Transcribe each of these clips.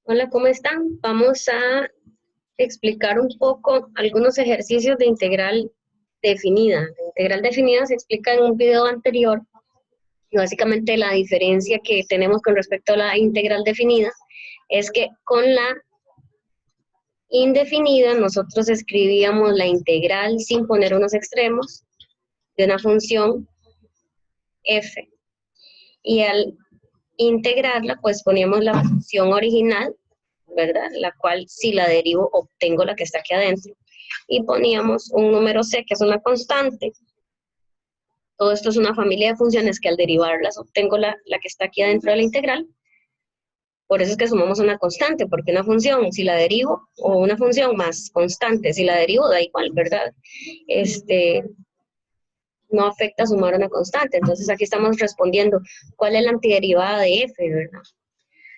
Hola, ¿cómo están? Vamos a explicar un poco algunos ejercicios de integral definida. La integral definida se explica en un video anterior y básicamente la diferencia que tenemos con respecto a la integral definida es que con la indefinida nosotros escribíamos la integral sin poner unos extremos de una función f y al integrarla pues poníamos la función original, ¿verdad? La cual si la derivo obtengo la que está aquí adentro. Y poníamos un número c, que es una constante. Todo esto es una familia de funciones que al derivarlas obtengo la que está aquí adentro de la integral. Por eso es que sumamos una constante, porque una función, si la derivo, o una función más constante, si la derivo, da igual, ¿verdad? No afecta sumar una constante. Entonces aquí estamos respondiendo cuál es la antiderivada de f, ¿verdad?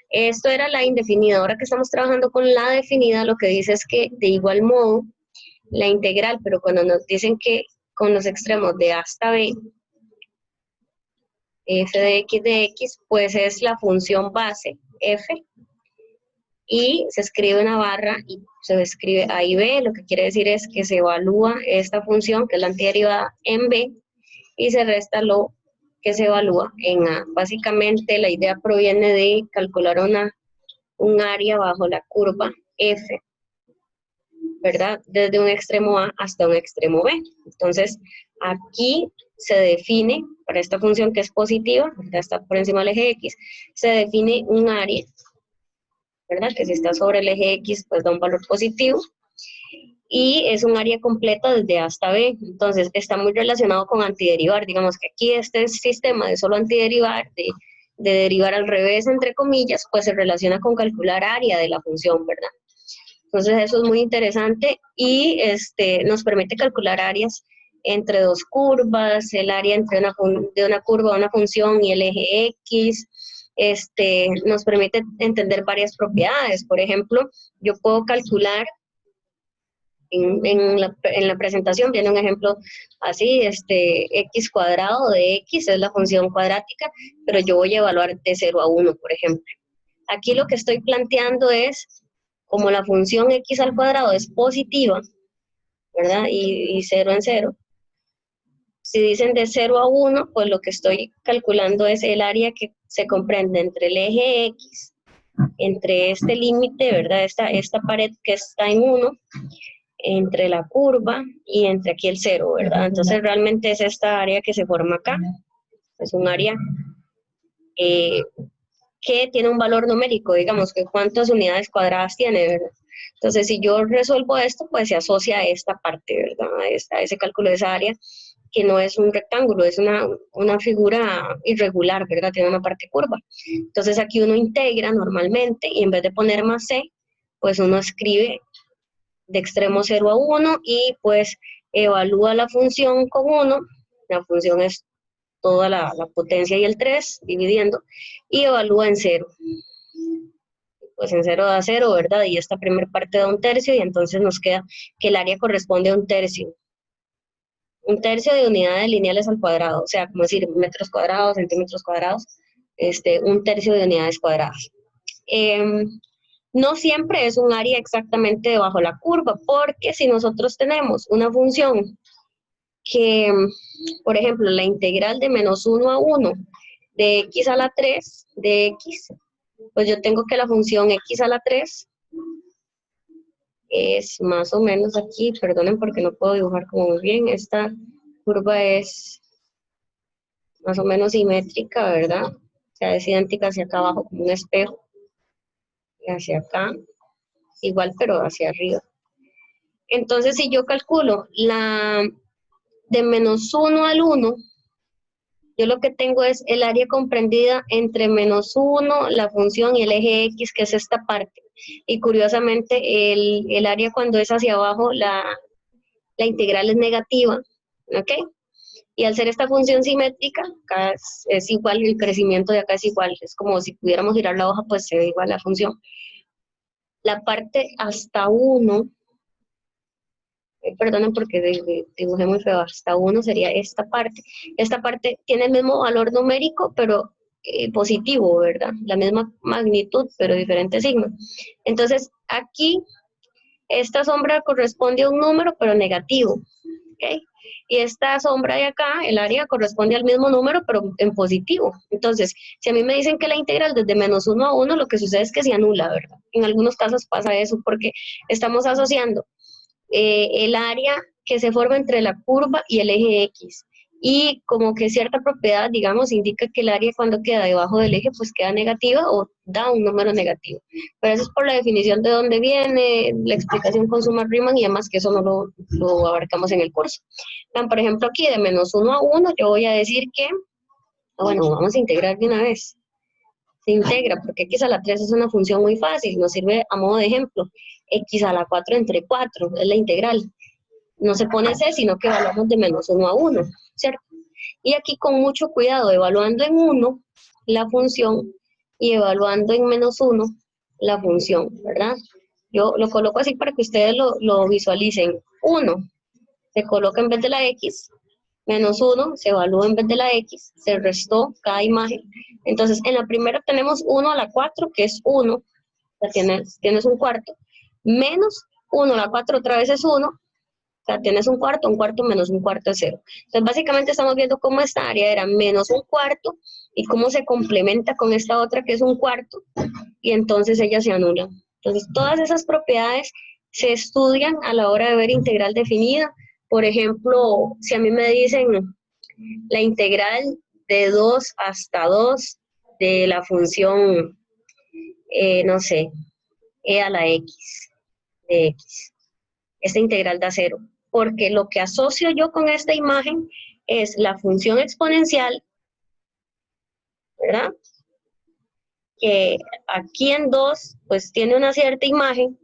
Esto era la indefinida. Ahora que estamos trabajando con la definida, lo que dice es que de igual modo la integral, pero cuando nos dicen que con los extremos de a hasta b, f de x, pues es la función base f, y se escribe una barra y se escribe a y b, lo que quiere decir es que se evalúa esta función, que es la antiderivada, en b, y se resta lo que se evalúa en a. Básicamente la idea proviene de calcular un área bajo la curva f, ¿verdad? Desde un extremo A hasta un extremo B. Entonces, aquí se define, para esta función que es positiva, ya está por encima del eje X, se define un área, ¿verdad? Que si está sobre el eje X, pues da un valor positivo, y es un área completa desde A hasta B. Entonces, está muy relacionado con antiderivar. Digamos que aquí este sistema de solo antiderivar, de derivar al revés, entre comillas, pues se relaciona con calcular área de la función, ¿verdad? Entonces eso es muy interesante y nos permite calcular áreas entre dos curvas, el área entre de una curva a una función y el eje X. Nos permite entender varias propiedades. Por ejemplo, yo puedo calcular en la presentación viene un ejemplo así, x cuadrado de x es la función cuadrática, pero yo voy a evaluar de 0 a 1, por ejemplo. Aquí lo que estoy planteando es, como la función x al cuadrado es positiva, ¿verdad? Y 0 en 0. Si dicen de 0 a 1, pues lo que estoy calculando es el área que se comprende entre el eje x, entre este límite, ¿verdad? Esta pared que está en 1, entre la curva y entre aquí el 0, ¿verdad? Entonces realmente es esta área que se forma acá. Es un área que tiene un valor numérico, digamos, que cuántas unidades cuadradas tiene, ¿verdad? Entonces, si yo resuelvo esto, pues se asocia a esta parte, ¿verdad? A ese cálculo de esa área, que no es un rectángulo, es una figura irregular, ¿verdad? Tiene una parte curva. Entonces, aquí uno integra normalmente, y en vez de poner más c, pues uno escribe de extremo 0 a 1, y pues evalúa la función con 1, la función es toda la potencia y el 3, dividiendo, y evalúa en 0. Pues en 0 da 0, ¿verdad? Y esta primera parte da un tercio, y entonces nos queda que el área corresponde a un tercio. Un tercio de unidades lineales al cuadrado, o sea, como decir, metros cuadrados, centímetros cuadrados, un tercio de unidades cuadradas. No siempre es un área exactamente debajo de la curva, porque si nosotros tenemos una función que, por ejemplo, la integral de menos 1 a 1 de x a la 3 de x, pues yo tengo que la función x a la 3 es más o menos aquí, perdonen porque no puedo dibujar como muy bien, esta curva es más o menos simétrica, ¿verdad? O sea, es idéntica hacia acá abajo como un espejo, y hacia acá igual, pero hacia arriba. Entonces, si yo calculo la de menos 1 al 1, yo lo que tengo es el área comprendida entre menos 1, la función y el eje X, que es esta parte. Y curiosamente, el área cuando es hacia abajo, la integral es negativa, ¿ok? Y al ser esta función simétrica, acá es igual, el crecimiento de acá es igual. Es como si pudiéramos girar la hoja, pues se ve igual la función. La parte hasta 1, perdonen porque dibujé muy feo, hasta 1 sería esta parte. Esta parte tiene el mismo valor numérico, pero positivo, ¿verdad? La misma magnitud, pero diferente signo. Entonces, aquí, esta sombra corresponde a un número, pero negativo, ¿ok? Y esta sombra de acá, el área, corresponde al mismo número, pero en positivo. Entonces, si a mí me dicen que la integral desde -1 a 1, lo que sucede es que se anula, ¿verdad? En algunos casos pasa eso porque estamos asociando el área que se forma entre la curva y el eje X. Y como que cierta propiedad, digamos, indica que el área cuando queda debajo del eje, pues queda negativa o da un número negativo. Pero eso es por la definición de dónde viene, la explicación con suma Riemann y además que eso no lo abarcamos en el curso. Por ejemplo, aquí de -1 a 1, yo voy a decir que, bueno, vamos a integrar de una vez. Se integra, porque x a la 3 es una función muy fácil, nos sirve a modo de ejemplo. X a la 4 entre 4 es la integral. No se pone c, sino que evaluamos de -1 a 1, ¿cierto? Y aquí con mucho cuidado, evaluando en 1 la función y evaluando en -1 la función, ¿verdad? Yo lo coloco así para que ustedes lo visualicen. 1 se coloca en vez de la x, -1 se evalúa en vez de la x, se restó cada imagen. Entonces, en la primera tenemos 1 a la 4, que es 1, o sea, tienes un cuarto, menos 1 a la 4 otra vez es 1, o sea, tienes un cuarto menos un cuarto es 0. Entonces, básicamente estamos viendo cómo esta área era menos un cuarto y cómo se complementa con esta otra que es un cuarto, y entonces ella se anula. Entonces, todas esas propiedades se estudian a la hora de ver integral definida. Por ejemplo, si a mí me dicen la integral de 2 hasta 2 de la función, no sé, e a la x de x. Esta integral da 0, porque lo que asocio yo con esta imagen es la función exponencial, ¿verdad? Que aquí en 2, pues tiene una cierta imagen,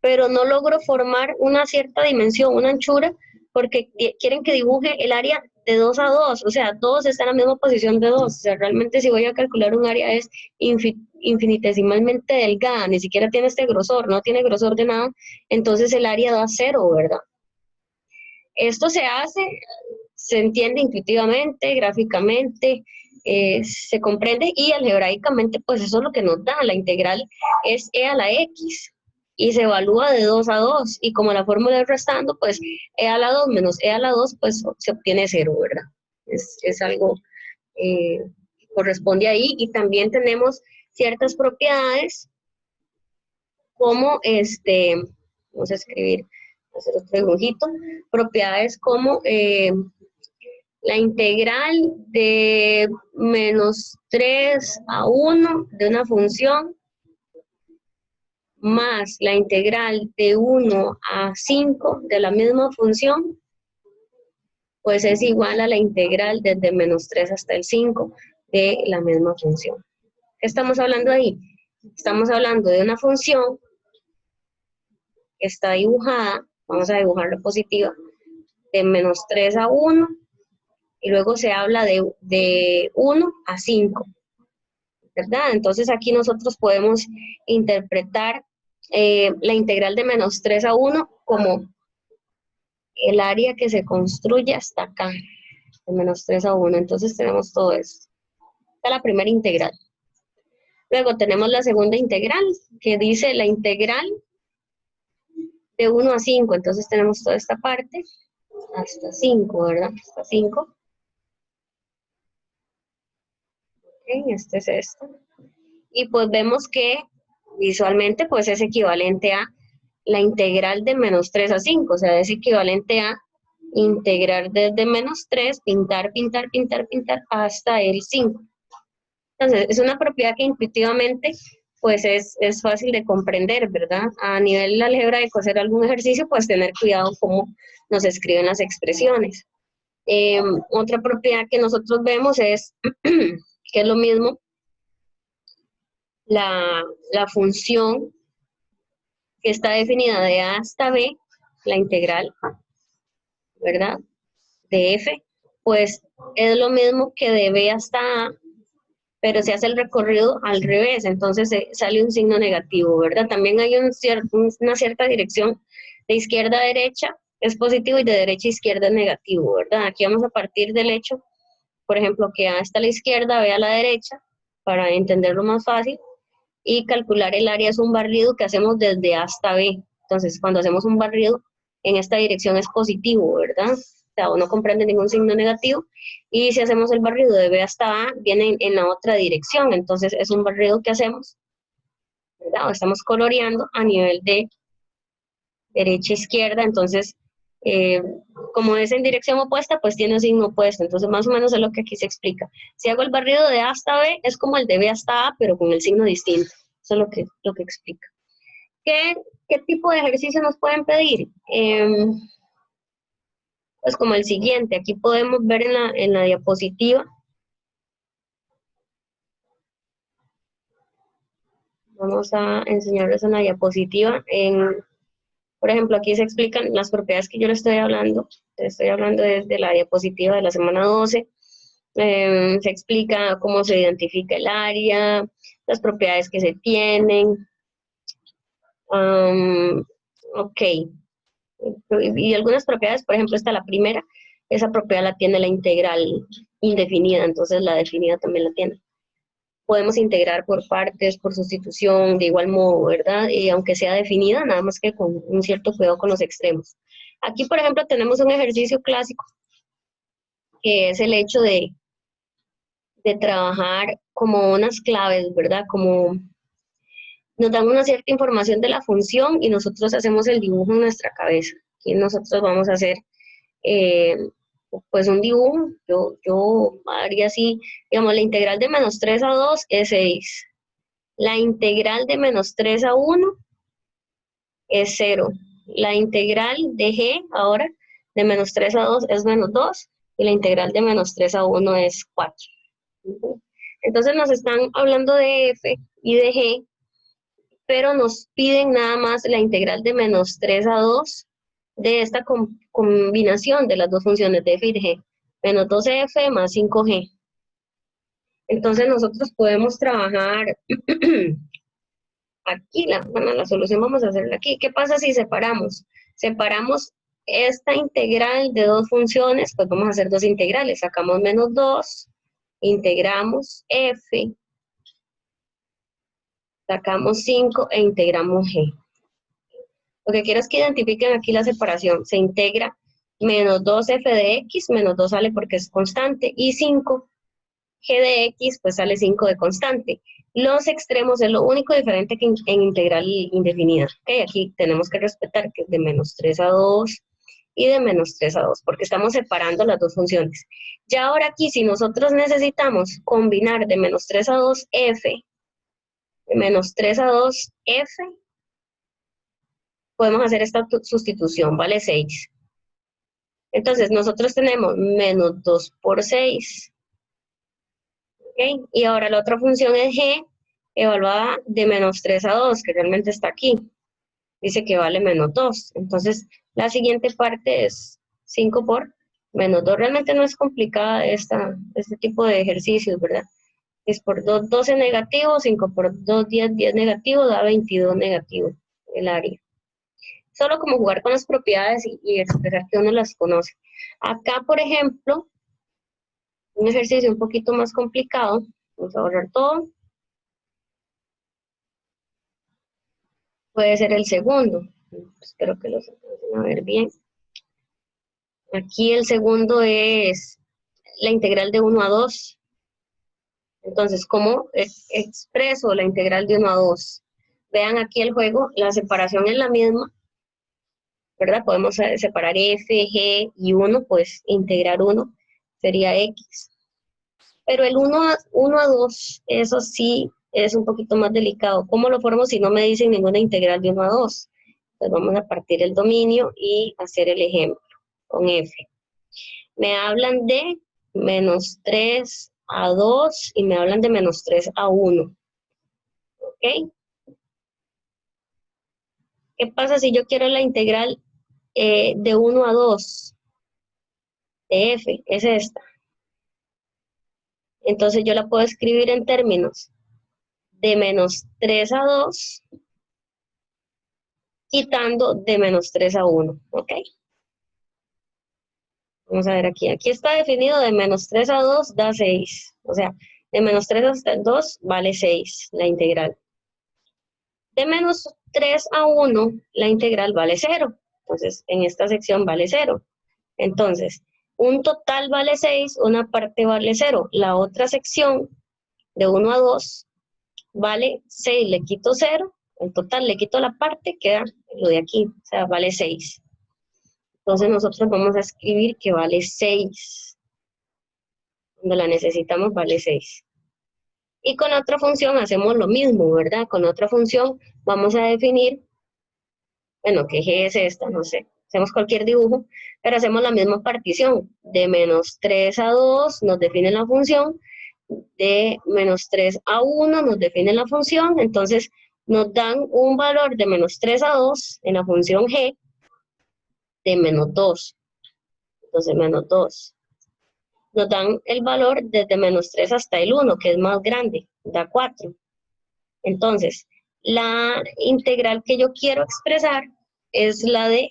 pero no logro formar una cierta dimensión, una anchura, porque quieren que dibuje el área de 2 a 2, o sea, 2 está en la misma posición de 2, o sea, realmente si voy a calcular un área es infinitesimalmente delgada, ni siquiera tiene este grosor, no tiene grosor de nada, entonces el área da 0, ¿verdad? Esto se hace, se entiende intuitivamente, gráficamente, se comprende y algebraicamente, pues eso es lo que nos da. La integral es e a la x y se evalúa de 2 a 2. Y como la fórmula es restando, pues e a la 2 menos e a la 2, pues se obtiene 0, ¿verdad? Es algo que corresponde ahí. Y también tenemos ciertas propiedades como vamos a escribir, hacer otro dibujito, propiedades como la integral de -3 a 1 de una función más la integral de 1 a 5 de la misma función, pues es igual a la integral desde -3 hasta el 5 de la misma función. ¿Qué estamos hablando ahí? Estamos hablando de una función que está dibujada, vamos a dibujarla positiva, de -3 a 1, y luego se habla de 1 a 5, ¿verdad? Entonces aquí nosotros podemos interpretar la integral de -3 a 1 como el área que se construye hasta acá, de -3 a 1. Entonces tenemos todo esto. Esta es la primera integral. Luego tenemos la segunda integral, que dice la integral de 1 a 5. Entonces tenemos toda esta parte hasta 5, ¿verdad? Hasta 5. Ok, este es esto. Y pues vemos que visualmente pues es equivalente a la integral de -3 a 5, o sea, es equivalente a integrar desde -3, pintar, pintar, pintar, pintar, hasta el 5. Entonces, es una propiedad que intuitivamente pues es fácil de comprender, ¿verdad? A nivel algebraico, hacer algún ejercicio, pues tener cuidado cómo nos escriben las expresiones. Otra propiedad que nosotros vemos es, que es lo mismo, la función que está definida de A hasta B, la integral, ¿verdad? De F, pues es lo mismo que de B hasta A, pero se hace el recorrido al revés, entonces sale un signo negativo, ¿verdad? También hay una cierta dirección de izquierda a derecha, es positivo, y de derecha a izquierda es negativo, ¿verdad? Aquí vamos a partir del hecho, por ejemplo, que A está a la izquierda, B a la derecha, para entenderlo más fácil. Y calcular el área es un barrido que hacemos desde A hasta B. Entonces, cuando hacemos un barrido, en esta dirección es positivo, ¿verdad? O sea, no comprende ningún signo negativo. Y si hacemos el barrido de B hasta A, viene en la otra dirección. Entonces, es un barrido que hacemos, ¿verdad? O estamos coloreando a nivel de derecha a izquierda. Entonces, como es en dirección opuesta, pues tiene un signo opuesto. Entonces, más o menos es lo que aquí se explica. Si hago el barrido de A hasta B, es como el de B hasta A, pero con el signo distinto. Eso es lo que explica. ¿Qué tipo de ejercicio nos pueden pedir? Pues como el siguiente. Aquí podemos ver en la diapositiva. Vamos a enseñarles en la diapositiva. Por ejemplo, aquí se explican las propiedades que yo le estoy hablando. Le estoy hablando desde la diapositiva de la semana 12. Se explica cómo se identifica el área, las propiedades que se tienen. Ok. Y algunas propiedades, por ejemplo, esta la primera, esa propiedad la tiene la integral indefinida, entonces la definida también la tiene. Podemos integrar por partes, por sustitución, de igual modo, ¿verdad? Y aunque sea definida, nada más que con un cierto cuidado con los extremos. Aquí, por ejemplo, tenemos un ejercicio clásico, que es el hecho de trabajar como unas claves, ¿verdad? Como nos dan una cierta información de la función y nosotros hacemos el dibujo en nuestra cabeza. Aquí nosotros vamos a hacer eh, pues un dibujo. Yo haría así, digamos, la integral de menos 3 a 2 es 6. La integral de menos 3 a 1 es 0. La integral de g ahora de menos 3 a 2 es menos 2 y la integral de menos 3 a 1 es 4. Entonces nos están hablando de f y de g, pero nos piden nada más la integral de menos 3 a 2 de esta combinación de las dos funciones de f y de g, menos 2f más 5g. Entonces nosotros podemos trabajar aquí, la solución vamos a hacerla aquí. ¿Qué pasa si separamos? Separamos esta integral de dos funciones, pues vamos a hacer dos integrales. Sacamos menos 2, integramos f, sacamos 5 e integramos g. Lo que quiero es que identifiquen aquí la separación. Se integra menos 2f de x, menos 2 sale porque es constante, y 5g de x, pues sale 5 de constante. Los extremos es lo único diferente que en integral indefinida. Okay, aquí tenemos que respetar que es de menos 3 a 2 y de menos 3 a 2, porque estamos separando las dos funciones. Ya ahora aquí, si nosotros necesitamos combinar de menos 3 a 2 f, de menos 3 a 2 f, podemos hacer esta sustitución, vale 6. Entonces, nosotros tenemos menos 2 por 6. ¿Okay? Y ahora la otra función es g, evaluada de menos 3 a 2, que realmente está aquí. Dice que vale menos 2. Entonces, la siguiente parte es 5 por menos 2. Realmente no es complicada este tipo de ejercicios, ¿verdad? Es por 2, 12 negativo, 5 por 2, 10, 10 negativo, da 22 negativo el área. Solo como jugar con las propiedades y expresar que uno las conoce. Acá, por ejemplo, un ejercicio un poquito más complicado. Vamos a borrar todo. Puede ser el segundo. Espero que lo alcancen a ver bien. Aquí el segundo es la integral de 1 a 2. Entonces, ¿cómo expreso la integral de 1 a 2? Vean aquí el juego, la separación es la misma, ¿verdad? Podemos separar f, g y 1, pues integrar 1 sería x. Pero el 1 a 2, eso sí es un poquito más delicado. ¿Cómo lo formo si no me dicen ninguna integral de 1 a 2? Pues vamos a partir el dominio y hacer el ejemplo con f. Me hablan de menos 3 a 2 y me hablan de menos 3 a 1. ¿Ok? ¿Qué pasa si yo quiero la integral de 1 a 2 de f? Es esta. Entonces yo la puedo escribir en términos de menos 3 a 2 quitando de menos 3 a 1. ¿Ok? Vamos a ver aquí. Aquí está definido de menos 3 a 2 da 6. O sea, De menos 3 hasta el 2 vale 6 la integral. De menos 3 a 1 la integral vale 0. Entonces, en esta sección vale 0. Entonces, un total vale 6, una parte vale 0. La otra sección, de 1 a 2, vale 6, le quito 0. En total le quito la parte, queda lo de aquí, o sea, vale 6. Entonces nosotros vamos a escribir que vale 6. Cuando la necesitamos vale 6. Y con otra función hacemos lo mismo, ¿verdad? Con otra función vamos a definir, bueno, ¿qué G es esta? No sé. Hacemos cualquier dibujo, pero hacemos la misma partición. De menos 3 a 2 nos define la función. De menos 3 a 1 nos define la función. Entonces nos dan un valor de menos 3 a 2 en la función G de menos 2. Entonces menos 2. Nos dan el valor desde menos 3 hasta el 1, que es más grande, da 4. Entonces, la integral que yo quiero expresar es la de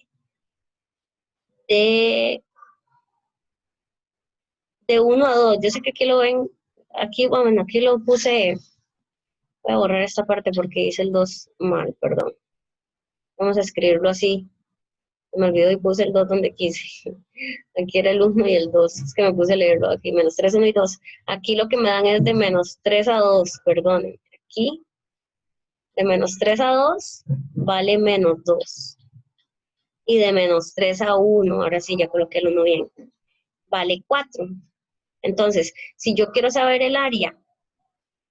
1 a 2. Yo sé que aquí lo ven, aquí, bueno, aquí lo puse, voy a borrar esta parte porque hice el 2 mal, perdón. Vamos a escribirlo así. Me olvidó y puse el 2 donde quise. Aquí era el 1 y el 2. Es que me puse a leerlo aquí. Menos 3, 1 y 2. Aquí lo que me dan es de menos 3 a 2. Perdón. Aquí, de menos 3 a 2, vale menos 2. Y de menos 3 a 1, ahora sí ya coloqué el 1 bien, vale 4. Entonces, si yo quiero saber el área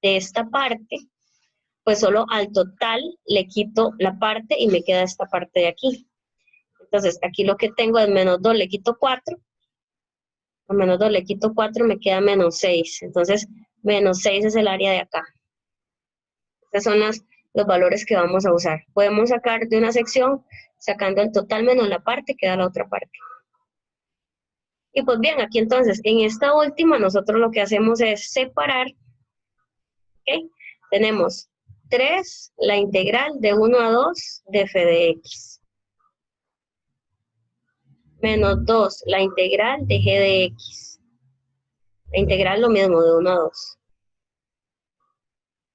de esta parte, pues solo al total le quito la parte y me queda esta parte de aquí. Entonces, aquí lo que tengo es menos 2, le quito 4. A menos 2 le quito 4, me queda menos 6. Entonces, menos 6 es el área de acá. Estos son los valores que vamos a usar. Podemos sacar de una sección, sacando el total menos la parte, queda la otra parte. Y pues bien, aquí entonces, en esta última, nosotros lo que hacemos es separar. ¿Ok? Tenemos 3, la integral de 1 a 2 de f de x. Menos 2, la integral de g de x. La integral lo mismo, de 1 a 2.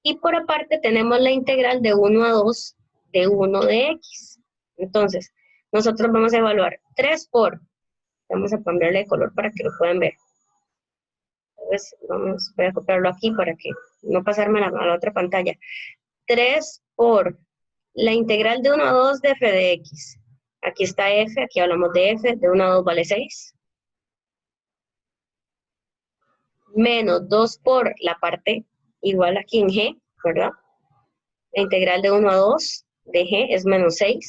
Y por aparte tenemos la integral de 1 a 2 de 1 de x. Entonces, nosotros vamos a evaluar 3 por, vamos a cambiarle de color para que lo puedan ver. Entonces, voy a copiarlo aquí para que no pasarme a la otra pantalla. 3 por la integral de 1 a 2 de f de x. Aquí está f, aquí hablamos de f, de 1 a 2 vale 6. Menos 2 por la parte igual aquí en g, ¿verdad? La integral de 1 a 2 de g es menos 6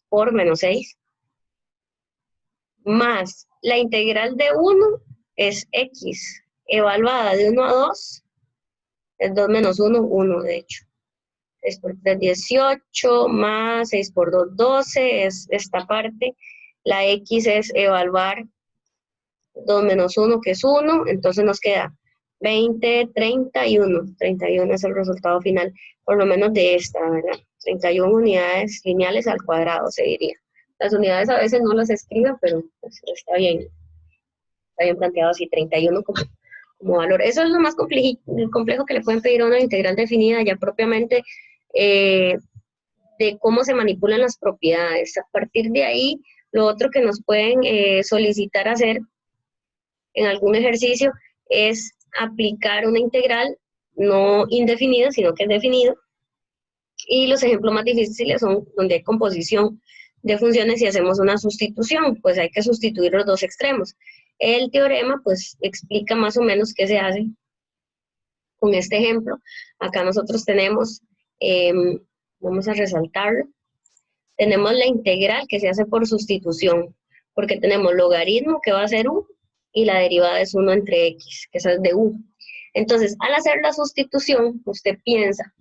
por menos 6. Más la integral de 1 es x, evaluada de 1 a 2, es 2 menos 1, 1 de hecho. 6 por 3, 18, más 6 por 2, 12, es esta parte. La x es evaluar 2 menos 1, que es 1, entonces nos queda 20, 31. 31 es el resultado final, por lo menos de esta, ¿verdad? 31 unidades lineales al cuadrado, se diría. Las unidades a veces no las escriben, pero pues, está bien planteado así, 31 como valor. Eso es lo más complejo que le pueden pedir a una integral definida ya propiamente de cómo se manipulan las propiedades. A partir de ahí, lo otro que nos pueden solicitar hacer en algún ejercicio es aplicar una integral no indefinida, sino que es definido. Y los ejemplos más difíciles son donde hay composición de funciones y hacemos una sustitución, pues hay que sustituir los dos extremos. El teorema, pues, explica más o menos qué se hace con este ejemplo. Acá nosotros tenemos, vamos a resaltarlo, tenemos la integral que se hace por sustitución, porque tenemos logaritmo que va a ser u, y la derivada es 1 entre x, que esa es de u. Entonces, al hacer la sustitución, usted piensa,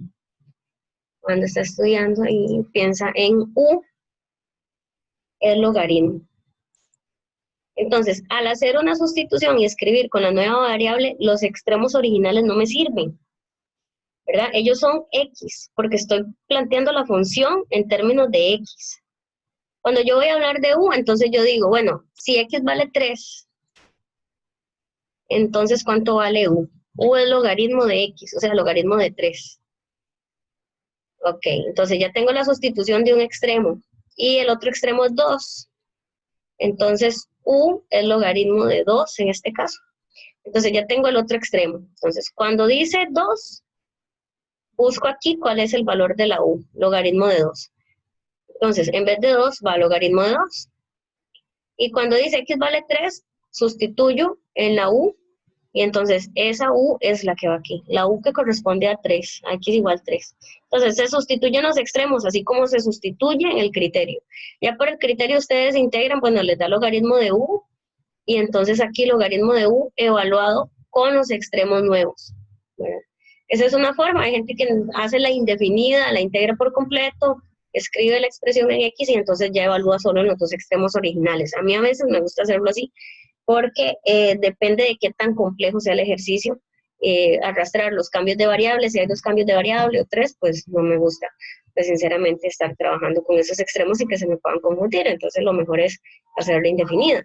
cuando está estudiando, y piensa en u, el logaritmo. Entonces, al hacer una sustitución y escribir con la nueva variable, los extremos originales no me sirven, ¿verdad? Ellos son x, porque estoy planteando la función en términos de x. Cuando yo voy a hablar de u, entonces yo digo, bueno, si x vale 3, entonces ¿cuánto vale u? U es logaritmo de X, o sea, logaritmo de 3. Ok, entonces ya tengo la sustitución de un extremo y el otro extremo es 2. Entonces, U es logaritmo de 2 en este caso. Entonces ya tengo el otro extremo. Entonces, cuando dice 2, busco aquí cuál es el valor de la U, logaritmo de 2. Entonces, en vez de 2 va logaritmo de 2. Y cuando dice X vale 3, sustituyo en la U. Y entonces esa U es la que va aquí. La U que corresponde a 3. A X igual 3. Entonces se sustituyen los extremos, así como se sustituye en el criterio. Ya por el criterio ustedes integran, bueno, les da logaritmo de U. Y entonces aquí logaritmo de U evaluado con los extremos nuevos. ¿Verdad? Esa es una forma. Hay gente que hace la indefinida, la integra por completo, escribe la expresión en X y entonces ya evalúa solo en los dos extremos originales. A mí a veces me gusta hacerlo así porque depende de qué tan complejo sea el ejercicio. Arrastrar los cambios de variables, si hay 2 cambios de variable o 3, pues no me gusta, pues sinceramente estar trabajando con esos extremos y que se me puedan confundir. Entonces lo mejor es hacerla indefinida.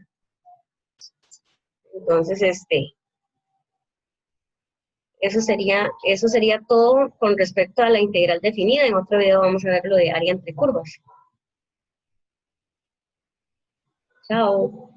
Entonces, eso sería todo con respecto a la integral definida. En otro video vamos a ver lo de área entre curvas. Chao.